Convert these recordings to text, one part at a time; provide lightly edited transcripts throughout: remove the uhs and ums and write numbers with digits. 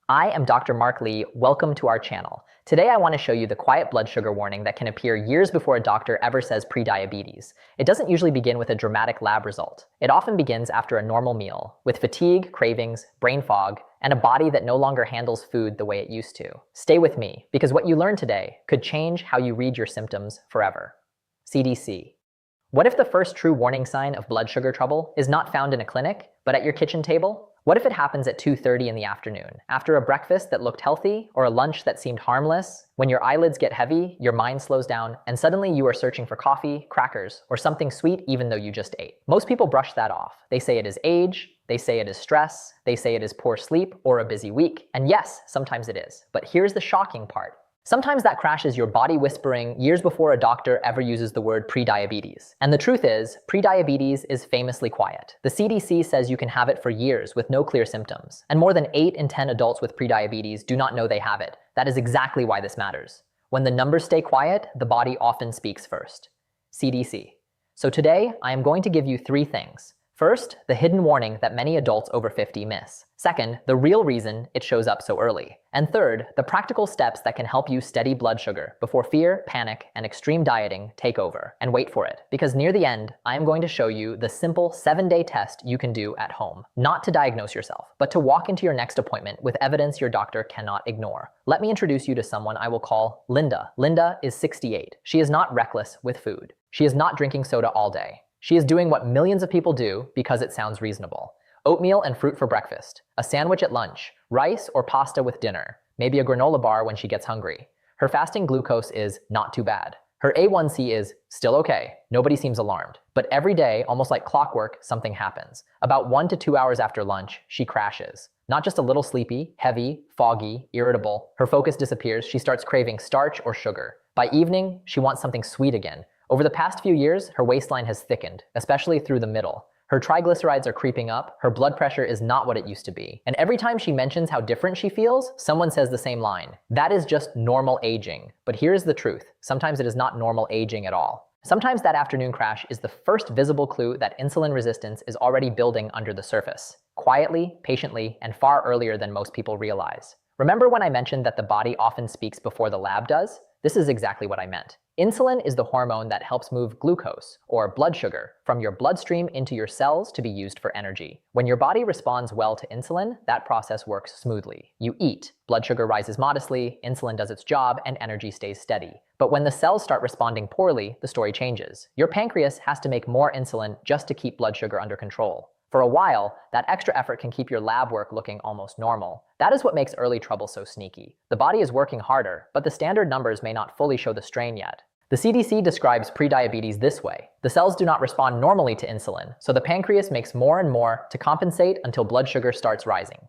I am Dr. Mark Lee. Welcome to our channel. Today I want to show you the quiet blood sugar warning that can appear years before a doctor ever says prediabetes. It doesn't usually begin with a dramatic lab result. It often begins after a normal meal, with fatigue, cravings, brain fog, and a body that no longer handles food the way it used to. Stay with me, because what you learn today could change how you read your symptoms forever. CDC. What if the first true warning sign of blood sugar trouble is not found in a clinic, but at your kitchen table? What if it happens at 2:30 in the afternoon, after a breakfast that looked healthy or a lunch that seemed harmless? When your eyelids get heavy, your mind slows down, and suddenly you are searching for coffee, crackers, or something sweet even though you just ate. Most people brush that off. They say it is age, they say it is stress, they say it is poor sleep or a busy week. And yes, sometimes it is. But here's the shocking part. Sometimes that crash is your body whispering years before a doctor ever uses the word prediabetes. And the truth is, prediabetes is famously quiet. The CDC says you can have it for years with no clear symptoms. And more than 8 in 10 adults with prediabetes do not know they have it. That is exactly why this matters. When the numbers stay quiet, the body often speaks first. CDC. So today, I am going to give you 3 things. First, the hidden warning that many adults over 50 miss. Second, the real reason it shows up so early. And third, the practical steps that can help you steady blood sugar before fear, panic, and extreme dieting take over. And wait for it, because near the end, I am going to show you the simple 7-day test you can do at home. Not to diagnose yourself, but to walk into your next appointment with evidence your doctor cannot ignore. Let me introduce you to someone I will call Linda. Linda is 68. She is not reckless with food. She is not drinking soda all day. She is doing what millions of people do because it sounds reasonable. Oatmeal and fruit for breakfast, a sandwich at lunch, rice or pasta with dinner, maybe a granola bar when she gets hungry. Her fasting glucose is not too bad. Her A1C is still okay. Nobody seems alarmed. But every day, almost like clockwork, something happens. About 1 to 2 hours after lunch, she crashes. Not just a little sleepy, heavy, foggy, irritable. Her focus disappears. She starts craving starch or sugar. By evening, she wants something sweet again. Over the past few years, her waistline has thickened, especially through the middle. Her triglycerides are creeping up, her blood pressure is not what it used to be. And every time she mentions how different she feels, someone says the same line. That is just normal aging. But here's the truth. Sometimes it is not normal aging at all. Sometimes that afternoon crash is the first visible clue that insulin resistance is already building under the surface. Quietly, patiently, and far earlier than most people realize. Remember when I mentioned that the body often speaks before the lab does? This is exactly what I meant. Insulin is the hormone that helps move glucose, or blood sugar, from your bloodstream into your cells to be used for energy. When your body responds well to insulin, that process works smoothly. You eat, blood sugar rises modestly, insulin does its job, and energy stays steady. But when the cells start responding poorly, the story changes. Your pancreas has to make more insulin just to keep blood sugar under control. For a while, that extra effort can keep your lab work looking almost normal. That is what makes early trouble so sneaky. The body is working harder, but the standard numbers may not fully show the strain yet. The CDC describes prediabetes this way. The cells do not respond normally to insulin, so the pancreas makes more and more to compensate until blood sugar starts rising.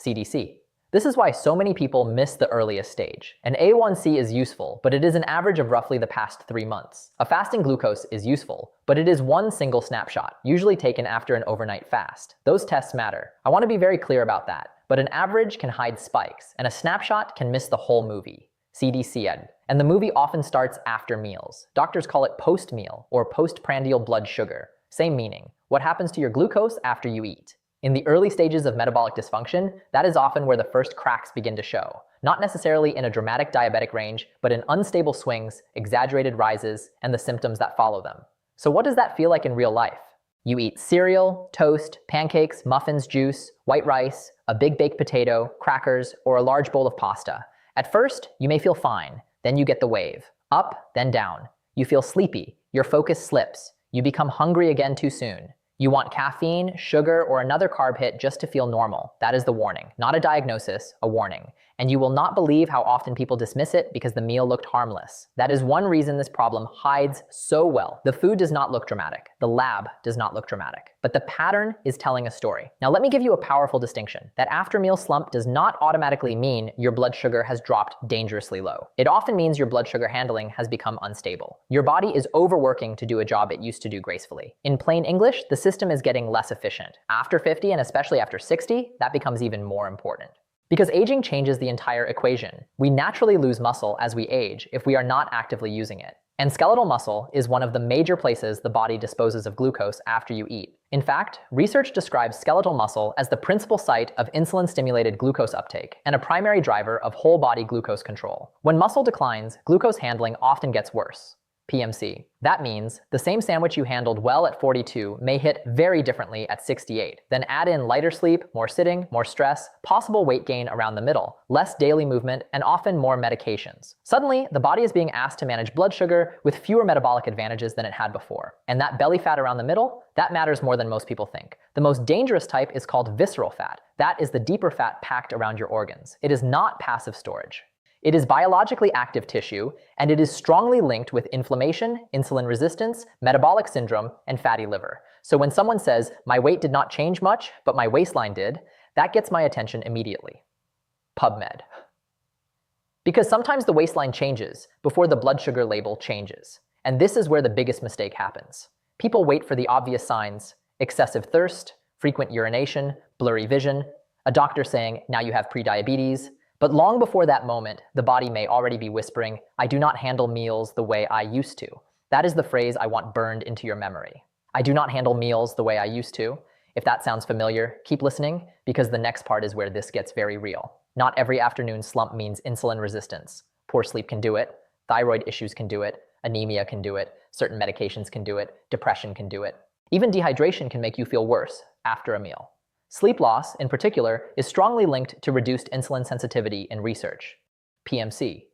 CDC. This is why so many people miss the earliest stage. An A1C is useful, but it is an average of roughly the past 3 months. A fasting glucose is useful, but it is one single snapshot, usually taken after an overnight fast. Those tests matter. I want to be very clear about that, but an average can hide spikes, and a snapshot can miss the whole movie. CDC ed. And the movie often starts after meals. Doctors call it post-meal or postprandial blood sugar. Same meaning. What happens to your glucose after you eat? In the early stages of metabolic dysfunction, that is often where the first cracks begin to show. Not necessarily in a dramatic diabetic range, but in unstable swings, exaggerated rises, and the symptoms that follow them. So what does that feel like in real life? You eat cereal, toast, pancakes, muffins, juice, white rice, a big baked potato, crackers, or a large bowl of pasta. At first, you may feel fine. Then you get the wave. Up, then down. You feel sleepy. Your focus slips. You become hungry again too soon. You want caffeine, sugar, or another carb hit just to feel normal. That is the warning. Not a diagnosis, a warning. And you will not believe how often people dismiss it because the meal looked harmless. That is one reason this problem hides so well. The food does not look dramatic. The lab does not look dramatic. But the pattern is telling a story. Now let me give you a powerful distinction. That after-meal slump does not automatically mean your blood sugar has dropped dangerously low. It often means your blood sugar handling has become unstable. Your body is overworking to do a job it used to do gracefully. In plain English, the system is getting less efficient. After 50 and especially after 60, that becomes even more important. Because aging changes the entire equation. We naturally lose muscle as we age if we are not actively using it. And skeletal muscle is one of the major places the body disposes of glucose after you eat. In fact, research describes skeletal muscle as the principal site of insulin-stimulated glucose uptake and a primary driver of whole-body glucose control. When muscle declines, glucose handling often gets worse. PMC. That means the same sandwich you handled well at 42 may hit very differently at 68. Then add in lighter sleep, more sitting, more stress, possible weight gain around the middle, less daily movement, and often more medications. Suddenly, the body is being asked to manage blood sugar with fewer metabolic advantages than it had before. And that belly fat around the middle, that matters more than most people think. The most dangerous type is called visceral fat. That is the deeper fat packed around your organs. It is not passive storage. It is biologically active tissue, and it is strongly linked with inflammation, insulin resistance, metabolic syndrome, and fatty liver. So when someone says, "My weight did not change much, but my waistline did," that gets my attention immediately. PubMed. Because sometimes the waistline changes before the blood sugar label changes. And this is where the biggest mistake happens. People wait for the obvious signs: excessive thirst, frequent urination, blurry vision, a doctor saying, "Now you have prediabetes." But long before that moment, the body may already be whispering, "I do not handle meals the way I used to." That is the phrase I want burned into your memory. I do not handle meals the way I used to. If that sounds familiar, keep listening, because the next part is where this gets very real. Not every afternoon slump means insulin resistance. Poor sleep can do it. Thyroid issues can do it. Anemia can do it. Certain medications can do it. Depression can do it. Even dehydration can make you feel worse after a meal. Sleep loss, in particular, is strongly linked to reduced insulin sensitivity in research. PMC.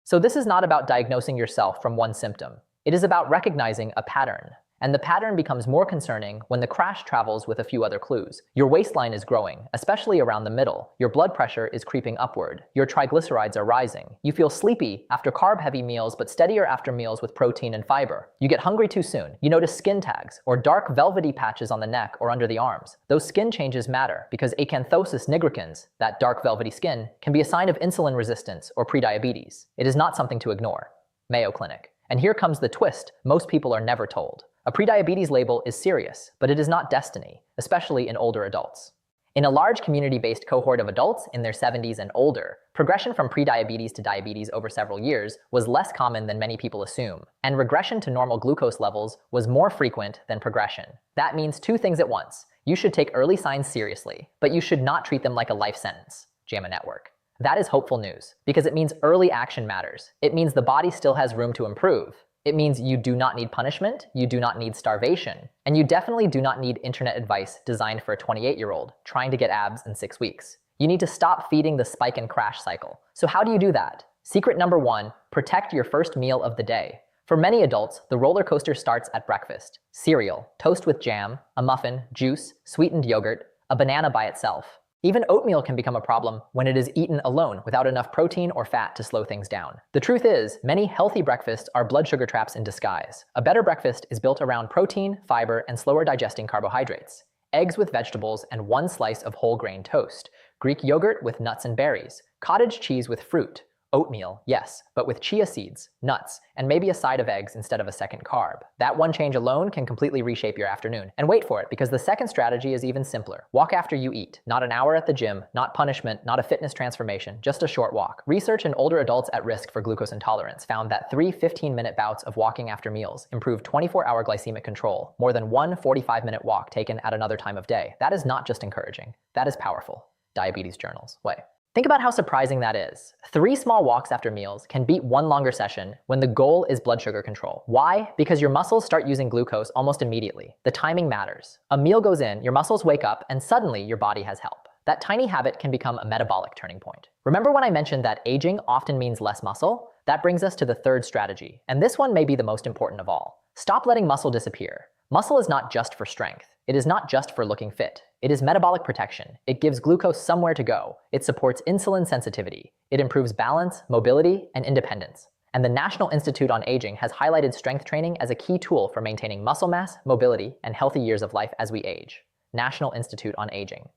So this is not about diagnosing yourself from one symptom. It is about recognizing a pattern. And the pattern becomes more concerning when the crash travels with a few other clues. Your waistline is growing, especially around the middle. Your blood pressure is creeping upward. Your triglycerides are rising. You feel sleepy after carb-heavy meals but steadier after meals with protein and fiber. You get hungry too soon. You notice skin tags or dark velvety patches on the neck or under the arms. Those skin changes matter because acanthosis nigricans, that dark velvety skin, can be a sign of insulin resistance or prediabetes. It is not something to ignore. Mayo Clinic. And here comes the twist most people are never told. A prediabetes label is serious, but it is not destiny, especially in older adults. In a large community-based cohort of adults in their 70s and older, progression from prediabetes to diabetes over several years was less common than many people assume, and regression to normal glucose levels was more frequent than progression. That means two things at once. You should take early signs seriously, but you should not treat them like a life sentence. JAMA Network. That is hopeful news, because it means early action matters. It means the body still has room to improve. It means you do not need punishment, you do not need starvation, and you definitely do not need internet advice designed for a 28-year-old trying to get abs in 6 weeks. You need to stop feeding the spike and crash cycle. So how do you do that? Secret number 1, protect your first meal of the day. For many adults, the roller coaster starts at breakfast. Cereal, toast with jam, a muffin, juice, sweetened yogurt, a banana by itself. Even oatmeal can become a problem when it is eaten alone without enough protein or fat to slow things down. The truth is, many healthy breakfasts are blood sugar traps in disguise. A better breakfast is built around protein, fiber, and slower digesting carbohydrates. Eggs with vegetables and 1 slice of whole grain toast. Greek yogurt with nuts and berries. Cottage cheese with fruit. Oatmeal, yes, but with chia seeds, nuts, and maybe a side of eggs instead of a second carb. That one change alone can completely reshape your afternoon. And wait for it, because the second strategy is even simpler. Walk after you eat. Not an hour at the gym, not punishment, not a fitness transformation, just a short walk. Research in older adults at risk for glucose intolerance found that 3 15-minute bouts of walking after meals improved 24-hour glycemic control, more than 1 45-minute walk taken at another time of day. That is not just encouraging, that is powerful. Diabetes journals. Wait. Think about how surprising that is. 3 small walks after meals can beat 1 longer session when the goal is blood sugar control. Why? Because your muscles start using glucose almost immediately. The timing matters. A meal goes in, your muscles wake up, and suddenly your body has help. That tiny habit can become a metabolic turning point. Remember when I mentioned that aging often means less muscle? That brings us to the third strategy, and this one may be the most important of all. Stop letting muscle disappear. Muscle is not just for strength. It is not just for looking fit. It is metabolic protection. It gives glucose somewhere to go. It supports insulin sensitivity. It improves balance, mobility, and independence. And the National Institute on Aging has highlighted strength training as a key tool for maintaining muscle mass, mobility, and healthy years of life as we age. National Institute on Aging.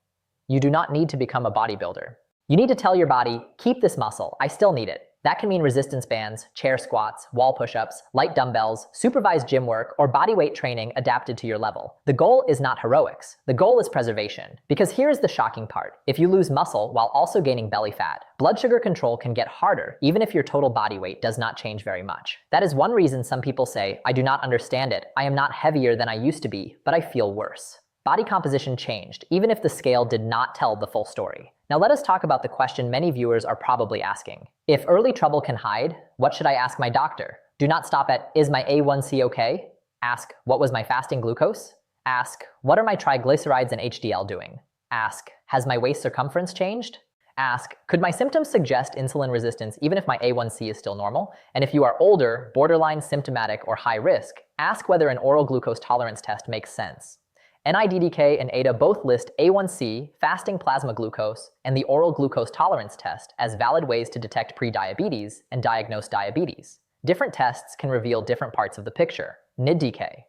You do not need to become a bodybuilder. You need to tell your body, keep this muscle, I still need it. That can mean resistance bands, chair squats, wall push-ups, light dumbbells, supervised gym work, or bodyweight training adapted to your level. The goal is not heroics. The goal is preservation. Because here's the shocking part. If you lose muscle while also gaining belly fat, blood sugar control can get harder even if your total body weight does not change very much. That is one reason some people say, "I do not understand it. I am not heavier than I used to be, but I feel worse." Body composition changed, even if the scale did not tell the full story. Now let us talk about the question many viewers are probably asking. If early trouble can hide, what should I ask my doctor? Do not stop at, "Is my A1C okay?" Ask, "What was my fasting glucose?" Ask, "What are my triglycerides and HDL doing?" Ask, "Has my waist circumference changed?" Ask, "Could my symptoms suggest insulin resistance even if my A1C is still normal?" And if you are older, borderline symptomatic, or high risk, ask whether an oral glucose tolerance test makes sense. NIDDK and ADA both list A1C, fasting plasma glucose, and the oral glucose tolerance test as valid ways to detect prediabetes and diagnose diabetes. Different tests can reveal different parts of the picture. NIDDK.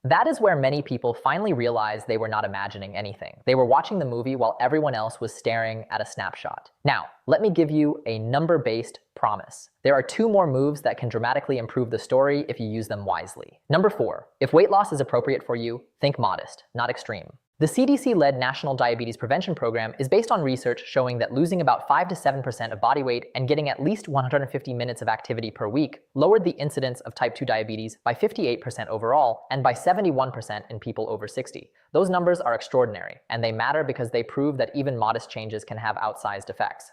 That is where many people finally realized they were not imagining anything. They were watching the movie while everyone else was staring at a snapshot. Now, let me give you a number-based promise. There are 2 more moves that can dramatically improve the story if you use them wisely. Number 4, if weight loss is appropriate for you, think modest, not extreme. The CDC-led National Diabetes Prevention Program is based on research showing that losing about 5 to 7% of body weight and getting at least 150 minutes of activity per week lowered the incidence of type 2 diabetes by 58% overall and by 71% in people over 60. Those numbers are extraordinary, and they matter because they prove that even modest changes can have outsized effects.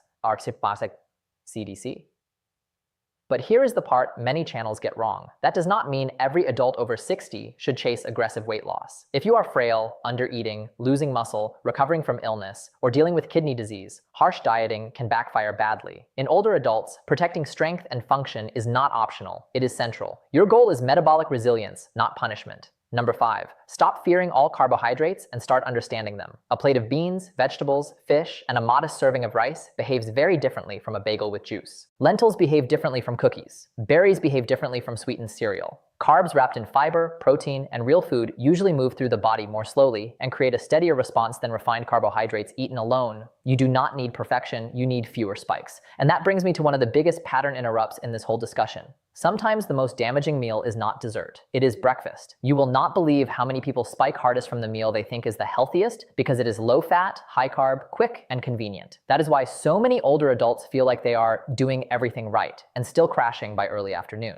CDC. But here is the part many channels get wrong. That does not mean every adult over 60 should chase aggressive weight loss. If you are frail, under-eating, losing muscle, recovering from illness, or dealing with kidney disease, harsh dieting can backfire badly. In older adults, protecting strength and function is not optional. It is central. Your goal is metabolic resilience, not punishment. Number 5, stop fearing all carbohydrates and start understanding them. A plate of beans, vegetables, fish, and a modest serving of rice behaves very differently from a bagel with juice. Lentils behave differently from cookies. Berries behave differently from sweetened cereal. Carbs wrapped in fiber, protein, and real food usually move through the body more slowly and create a steadier response than refined carbohydrates eaten alone. You do not need perfection, you need fewer spikes. And that brings me to one of the biggest pattern interrupts in this whole discussion. Sometimes the most damaging meal is not dessert, it is breakfast. You will not believe how many people spike hardest from the meal they think is the healthiest because it is low fat, high carb, quick, and convenient. That is why so many older adults feel like they are doing everything right and still crashing by early afternoon.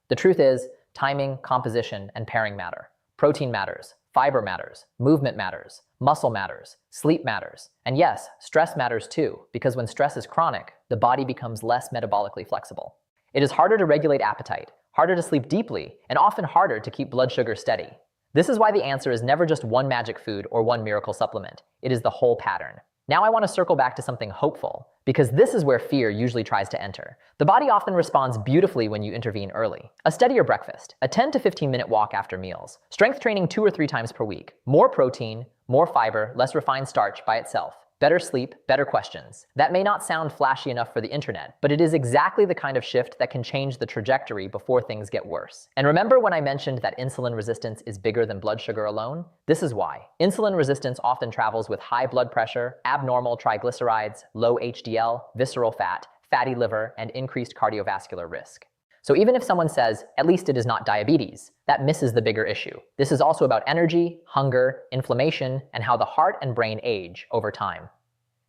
The truth is, timing, composition, and pairing matter. Protein matters, fiber matters, movement matters, muscle matters, sleep matters. And yes, stress matters too, because when stress is chronic, the body becomes less metabolically flexible. It is harder to regulate appetite, harder to sleep deeply, and often harder to keep blood sugar steady. This is why the answer is never just one magic food or one miracle supplement. It is the whole pattern. Now I want to circle back to something hopeful, because this is where fear usually tries to enter. The body often responds beautifully when you intervene early. A steadier breakfast, a 10 to 15-minute walk after meals, strength training 2 or 3 times per week, more protein, more fiber, less refined starch by itself. Better sleep, better questions. That may not sound flashy enough for the internet, but it is exactly the kind of shift that can change the trajectory before things get worse. And remember when I mentioned that insulin resistance is bigger than blood sugar alone? This is why. Insulin resistance often travels with high blood pressure, abnormal triglycerides, low HDL, visceral fat, fatty liver, and increased cardiovascular risk. So even if someone says, at least it is not diabetes, that misses the bigger issue. This is also about energy, hunger, inflammation, and how the heart and brain age over time.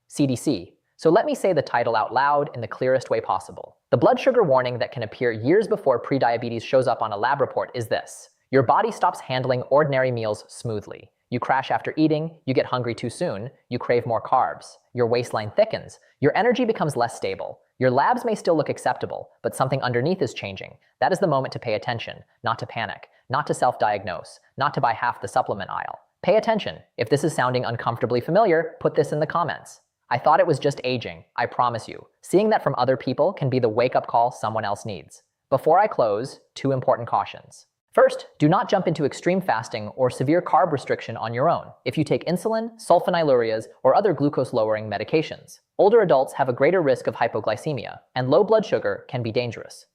CDC. So let me say the title out loud in the clearest way possible. The blood sugar warning that can appear years before prediabetes shows up on a lab report is this. Your body stops handling ordinary meals smoothly. You crash after eating, you get hungry too soon, you crave more carbs, your waistline thickens, your energy becomes less stable. Your labs may still look acceptable, but something underneath is changing. That is the moment to pay attention, not to panic, not to self-diagnose, not to buy half the supplement aisle. Pay attention. If this is sounding uncomfortably familiar, put this in the comments. I thought it was just aging, I promise you. Seeing that from other people can be the wake-up call someone else needs. Before I close, 2 important cautions. First, do not jump into extreme fasting or severe carb restriction on your own if you take insulin, sulfonylureas, or other glucose-lowering medications. Older adults have a greater risk of hypoglycemia, and low blood sugar can be dangerous.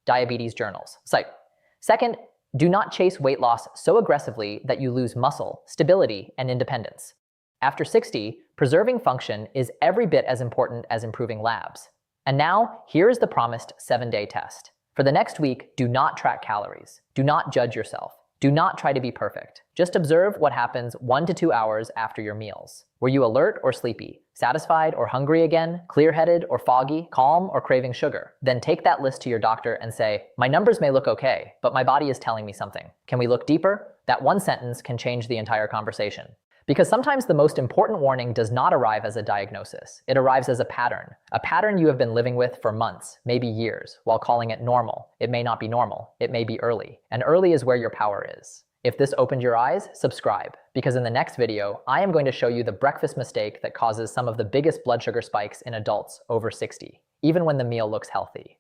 Diabetes journals. Second, do not chase weight loss so aggressively that you lose muscle, stability, and independence. After 60, preserving function is every bit as important as improving labs. And now, here is the promised 7-day test. For the next week, do not track calories. Do not judge yourself. Do not try to be perfect. Just observe what happens 1 to 2 hours after your meals. Were you alert or sleepy? Satisfied or hungry again? Clear-headed or foggy? Calm or craving sugar? Then take that list to your doctor and say, my numbers may look okay, but my body is telling me something. Can we look deeper? That one sentence can change the entire conversation. Because sometimes the most important warning does not arrive as a diagnosis. It arrives as a pattern you have been living with for months, maybe years, while calling it normal. It may not be normal. It may be early. And early is where your power is. If this opened your eyes, subscribe, because in the next video, I am going to show you the breakfast mistake that causes some of the biggest blood sugar spikes in adults over 60, even when the meal looks healthy.